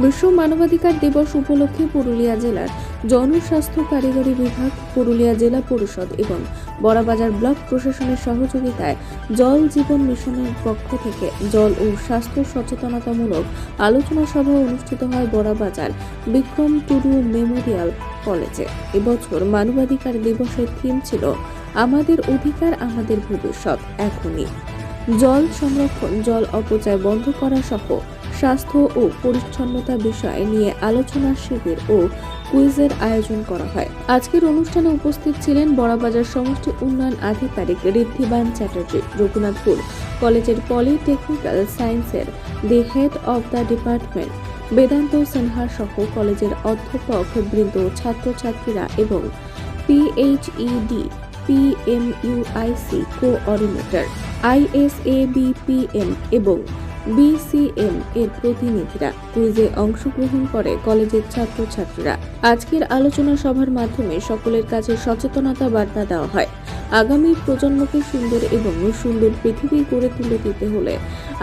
বিশ্ব মানবাধিকার দিবস উপলক্ষে পুরুলিয়া জেলার জনস্বাস্থ্য কারিগরি বিভাগ, পুরুলিয়া জেলা পরিষদ এবং বড়াবাজার ব্লক প্রশাসনের সহযোগিতায় জল জীবন মিশনের পক্ষ থেকে জল ও স্বাস্থ্য সচেতনতামূলক আলোচনা সভা অনুষ্ঠিত হয় বড়াবাজার বিক্রম টুডু মেমোরিয়াল কলেজে। এবছর মানবাধিকার দিবসের থিম ছিল আমাদের অধিকার আমাদের ভবিষ্যৎ এখনই। জল সংরক্ষণ, জল অপচয় বন্ধ করা সহ স্বাস্থ্য ও পরিচ্ছন্নতা বিষয় নিয়ে আলোচনা শিবির ও কুইজের আয়োজন করা হয়। আজকের অনুষ্ঠানে উপস্থিত ছিলেন বড়াবাজার সমষ্টি উন্নয়ন আধিকারিক ঋদ্ধিবান চ্যাটার্জি, রঘুনাথপুর কলেজের পলিটেকনিক্যাল সায়েন্সের the head of the department Vedanta Sinha সহ কলেজের অধ্যাপক বৃন্দ, ছাত্রছাত্রীরা এবং PHED PMUIC কোঅর্ডিনেটর, ISABPM এবং BCM এর প্রতিনিধিরা। কুইজে অংশগ্রহণ করে কলেজের ছাত্রছাত্রীরা। আজকের আলোচনা সভার মাধ্যমে সকলের কাছে সচেতনতা বার্তা দেওয়া হয়। আগামী প্রজন্মকে সুন্দর এবং সুন্দর পৃথিবী গড়ে তুলে দিতে হলে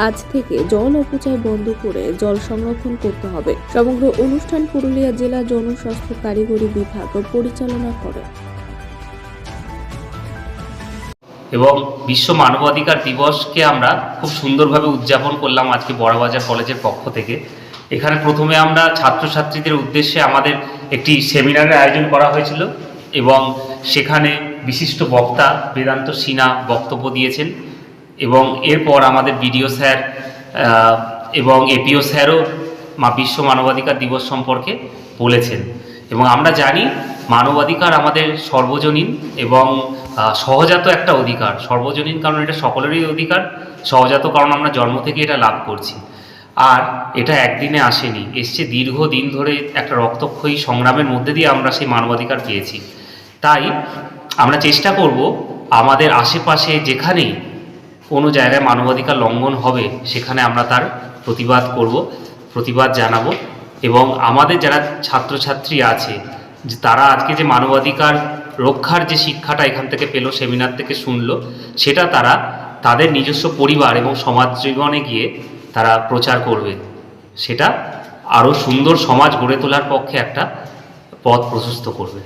আজ থেকে জল অপচয় বন্ধ করে জল সংরক্ষণ করতে হবে। সমগ্র অনুষ্ঠান পুরুলিয়া জেলা জনস্বাস্থ্য কারিগরি বিভাগ পরিচালনা করে। এবং বিশ্ব মানবাধিকার দিবসকে আমরা খুব সুন্দরভাবে উদযাপন করলাম আজকে বড়াবাজার কলেজের পক্ষ থেকে। এখানে প্রথমে আমরা ছাত্রছাত্রীদের উদ্দেশ্যে আমাদের একটি সেমিনারের আয়োজন করা হয়েছিল এবং সেখানে বিশিষ্ট বক্তা বেদান্ত সিনহা বক্তব্য দিয়েছেন এবং এরপর আমাদের বিডিও স্যার এবং এপিও স্যারও বিশ্ব মানবাধিকার দিবস সম্পর্কে বলেছেন। এবং আমরা জানি মানবাধিকার আমাদের সর্বজনীন এবং সহজাত একটা অধিকার। সর্বজনীন কারণ এটা সকলেরই অধিকার, সহজাত কারণ আমরা জন্ম থেকে এটা লাভ করছি। আর এটা একদিনে আসেনি, এসছে দীর্ঘদিন ধরে একটা রক্তক্ষয়ী সংগ্রামের মধ্যে দিয়ে আমরা সেই মানবাধিকার পেয়েছি। তাই আমরা চেষ্টা করব আমাদের আশেপাশে যেখানেই কোনো জায়গায় মানবাধিকার লঙ্ঘন হবে সেখানে আমরা তার প্রতিবাদ করব, প্রতিবাদ জানাবো। এবং আমাদের যারা ছাত্রছাত্রী আছে যে তারা আজকে যে মানবাধিকার রক্ষার যে শিক্ষাটা এখান থেকে পেল, সেমিনার থেকে শুনলো, সেটা তারা তাদের নিজস্ব পরিবার এবং সমাজ জীবনে গিয়ে তারা প্রচার করবে। সেটা আরও সুন্দর সমাজ গড়ে তোলার পক্ষে একটা পথ প্রশস্ত করবে।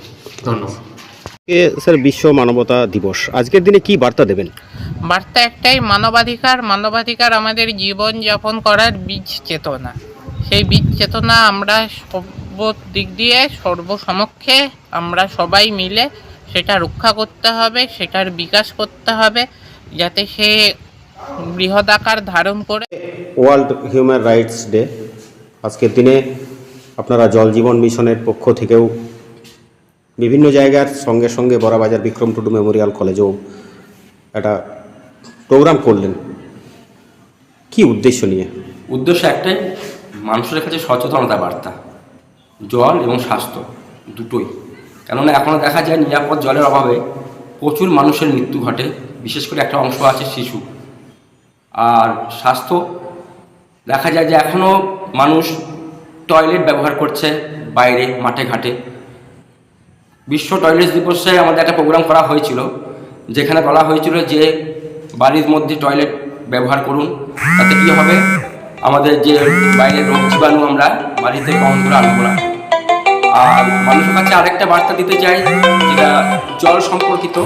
ধন্যবাদ। স্যার, বিশ্ব মানবতা দিবস আজকের দিনে কি বার্তা দেবেন? বার্তা একটাই, মানবাধিকার আমাদের জীবন যাপন করার বীজ চেতনা। সেই বীজ চেতনা আমরা সর্ব দিক দিয়ে সর্বসমক্ষে আমরা সবাই মিলে সেটা রক্ষা করতে হবে, সেটার বিকাশ করতে হবে যাতে সে বৃহৎ আকার ধারণ করে। ওয়ার্ল্ড হিউম্যান রাইটস ডে, আজকের দিনে আপনারা জল জীবন মিশনের পক্ষ থেকেও বিভিন্ন জায়গার সঙ্গে সঙ্গে বড়াবাজার বিক্রম টুডু মেমোরিয়াল কলেজেও একটা প্রোগ্রাম করলেন। কি উদ্দেশ্য নিয়ে? উদ্দেশ্য একটাই, মানুষের কাছে সচেতনতা বার্তা, জল এবং স্বাস্থ্য দুটোই। কেননা এখনও দেখা যায় নিরাপদ জলের অভাবে প্রচুর মানুষের মৃত্যু ঘটে, বিশেষ করে একটা অংশ আছে শিশু। আর স্বাস্থ্য দেখা যায় যে এখনও মানুষ টয়লেট ব্যবহার করছে বাইরে, মাঠে ঘাটে। বিশ্ব টয়লেট দিবসে আমাদের একটা প্রোগ্রাম করা হয়েছিল, যেখানে বলা হয়েছিল যে বাড়ির মধ্যে টয়লেট ব্যবহার করুন, তাতে কী হবে, আমাদের যে বাইরের রোগ জীবাণু আমরা বাড়িতে কম করে আনবো না। আর মানুষের কাছে আরেকটা বার্তা দিতে চাই, যেটা জল সম্পর্কিত।